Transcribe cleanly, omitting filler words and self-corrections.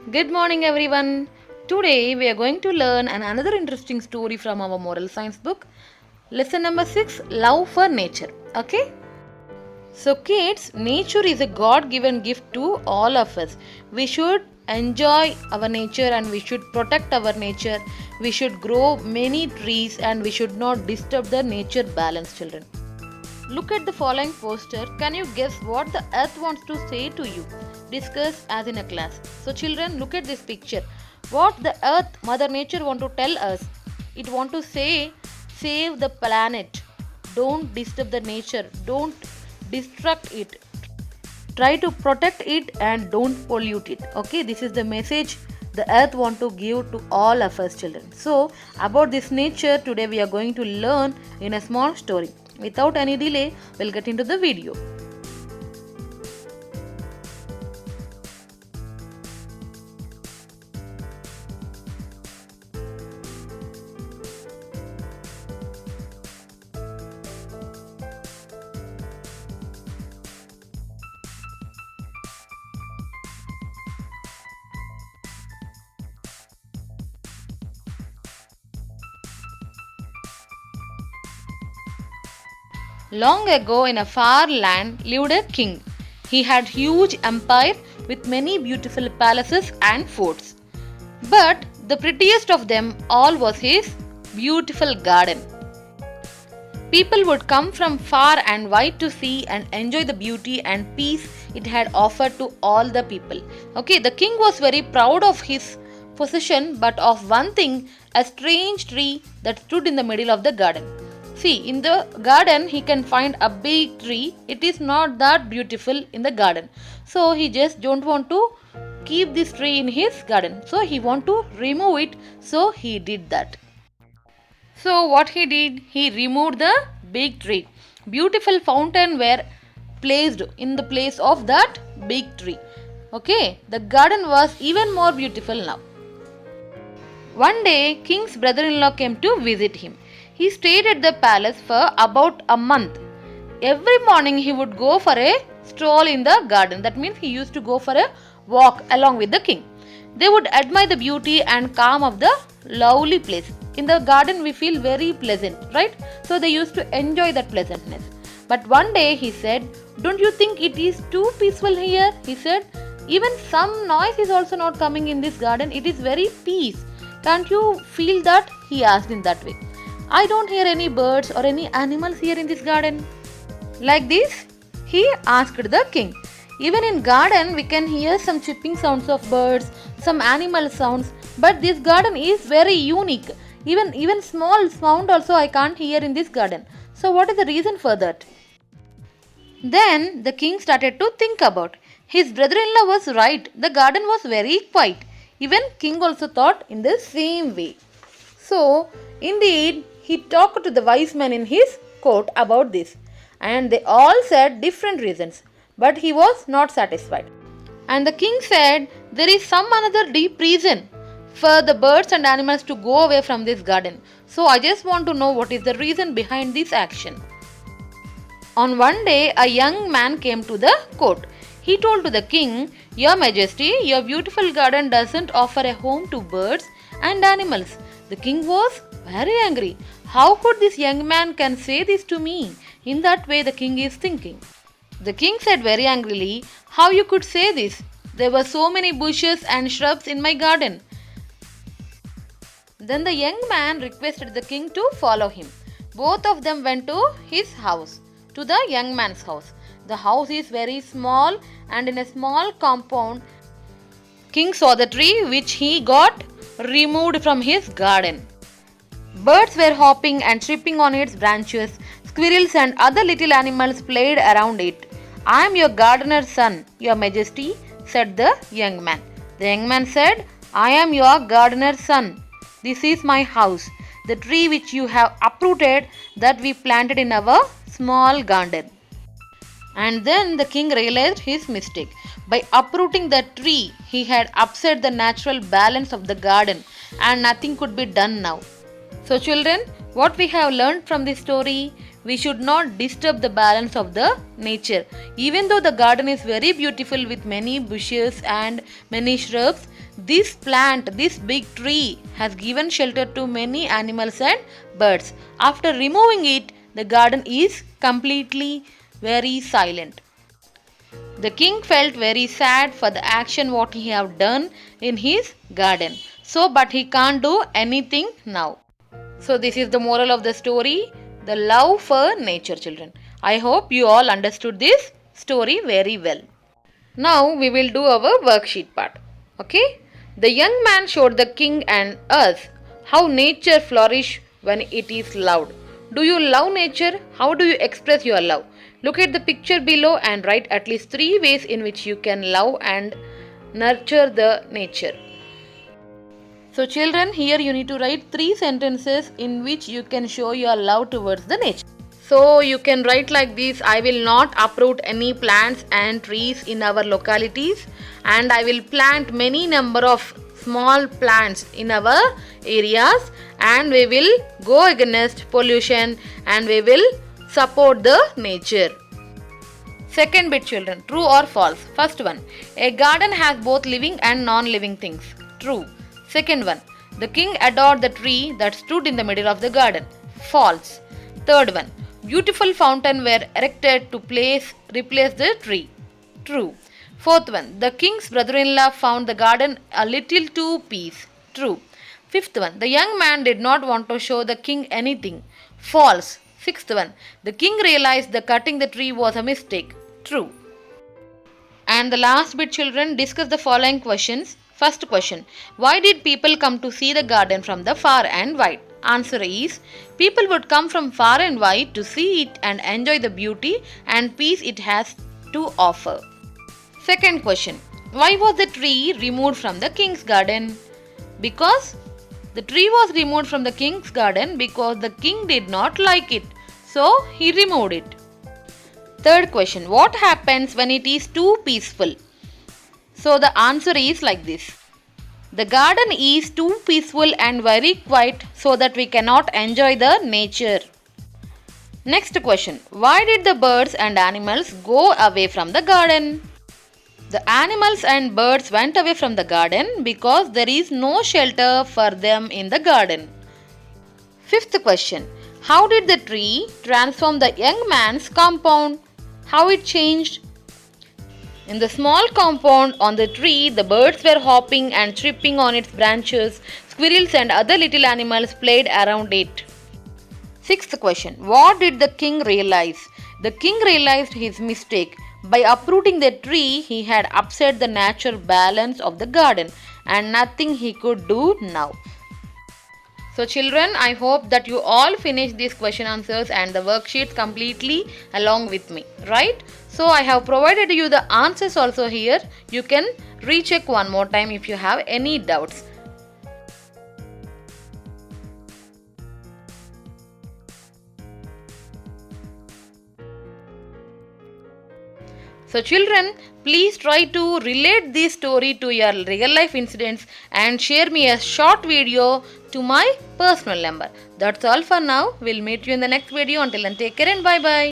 Good morning, everyone. Today we are going to learn another interesting story from our moral science book. Lesson number 6, Love for Nature. Okay? So, kids, nature is a God given gift to all of us. We should enjoy our nature and we should protect our nature. We should grow many trees and we should not disturb the nature balance, children. Look at the following poster. Can you guess what the earth wants to say to you? Discuss as in a class. So children, look at this picture. What the earth, Mother Nature want to tell us? It want to say, save the planet. Don't disturb the nature. Don't destruct it. Try to protect it and don't pollute it. Okay, this is the message the earth want to give to all of us children. So about this nature today we are going to learn in a small story. Without any delay, we'll get into the video. Long ago in a far land lived a king. He had huge empire with many beautiful palaces and forts. But the prettiest of them all was his beautiful garden. People would come from far and wide to see and enjoy the beauty and peace it had offered to all the people. Okay, the king was very proud of his possession, but of one thing, a strange tree that stood in the middle of the garden. See, in the garden, he can find a big tree. It is not that beautiful in the garden. So, he just don't want to keep this tree in his garden. So, he want to remove it. So, he did that. So, what he did, he removed the big tree. Beautiful fountain were placed in the place of that big tree. Okay, the garden was even more beautiful now. One day, king's brother-in-law came to visit him. He stayed at the palace for about a month. Every morning he would go for a stroll in the garden. That means he used to go for a walk along with the king. They would admire the beauty and calm of the lovely place. In the garden we feel very pleasant, right? So they used to enjoy that pleasantness. But one day he said, "Don't you think it is too peaceful here?" He said, "Even some noise is also not coming in this garden. It is very peace. Can't you feel that?" He asked in that way. "I don't hear any birds or any animals here in this garden." Like this, he asked the king. Even in garden we can hear some chirping sounds of birds, some animal sounds, but this garden is very unique. Even small sound also I can't hear in this garden. So what is the reason for that? Then the king started to think about. His brother-in-law was right. The garden was very quiet. Even king also thought in the same way. So, indeed, he talked to the wise men in his court about this, and they all said different reasons, but he was not satisfied. And the king said, "There is some another deep reason for the birds and animals to go away from this garden. So, I just want to know what is the reason behind this action." On one day, a young man came to the court. He told to the king, "Your Majesty, your beautiful garden doesn't offer a home to birds and animals." The king was very angry. How could this young man can say this to me? In that way the king is thinking. The king said very angrily, "How you could say this? There were so many bushes and shrubs in my garden." Then the young man requested the king to follow him. Both of them went to his house, to the young man's house. The house is very small, and in a small compound, king saw the tree which he got removed from his garden. Birds were hopping and chirping on its branches. Squirrels and other little animals played around it. "I am your gardener's son, your Majesty," said the young man. The young man said, "I am your gardener's son. This is my house, the tree which you have uprooted that we planted in our small garden." And then the king realized his mistake. By uprooting the tree, he had upset the natural balance of the garden, and nothing could be done now. So, children, what we have learned from this story, we should not disturb the balance of the nature. Even though the garden is very beautiful with many bushes and many shrubs, This plant, this big tree, has given shelter to many animals and birds. After removing it, the garden is completely very silent. The king felt very sad for the action what he have done in his garden. So, but he can't do anything now. So, this is the moral of the story, the love for nature, children. I hope you all understood this story very well. Now, we will do our worksheet part. Okay? The young man showed the king and us how nature flourishes when it is loved. Do you love nature? How do you express your love? Look at the picture below and write at least 3 ways in which you can love and nurture the nature. So children, here you need to write 3 sentences in which you can show your love towards the nature. So you can write like this: I will not uproot any plants and trees in our localities, and I will plant many number of small plants in our areas, and we will go against pollution and we will support the nature. Second bit, children, true or false? First one, a garden has both living and non-living things. True. Second one, the king adored the tree that stood in the middle of the garden. False. Third one, beautiful fountain were erected to replace the tree. True. Fourth one, the king's brother-in-law found the garden a little too peace. True. Fifth one, the young man did not want to show the king anything. False. Sixth one, the king realized that cutting the tree was a mistake. True. And the last bit, children, discuss the following questions. First question, why did people come to see the garden from the far and wide? Answer is, people would come from far and wide to see it and enjoy the beauty and peace it has to offer. Second question, why was the tree removed from the king's garden? Because the tree was removed from the king's garden because the king did not like it, so he removed it. Third question, what happens when it is too peaceful? So the answer is like this. The garden is too peaceful and very quiet so that we cannot enjoy the nature. Next question, why did the birds and animals go away from the garden? The animals and birds went away from the garden because there is no shelter for them in the garden. Fifth question, how did the tree transform the young man's compound? How it changed? In the small compound on the tree, the birds were hopping and chirping on its branches. Squirrels and other little animals played around it. Sixth question, what did the king realize? The king realized his mistake. By uprooting the tree, he had upset the natural balance of the garden and nothing he could do now. So children, I hope that you all finish these question answers and the worksheets completely along with me, right? So I have provided you the answers also here. You can recheck one more time if you have any doubts. So children, please try to relate this story to your real life incidents and share me a short video to my personal number. That's all for now. We'll meet you in the next video. Until then, take care and bye bye.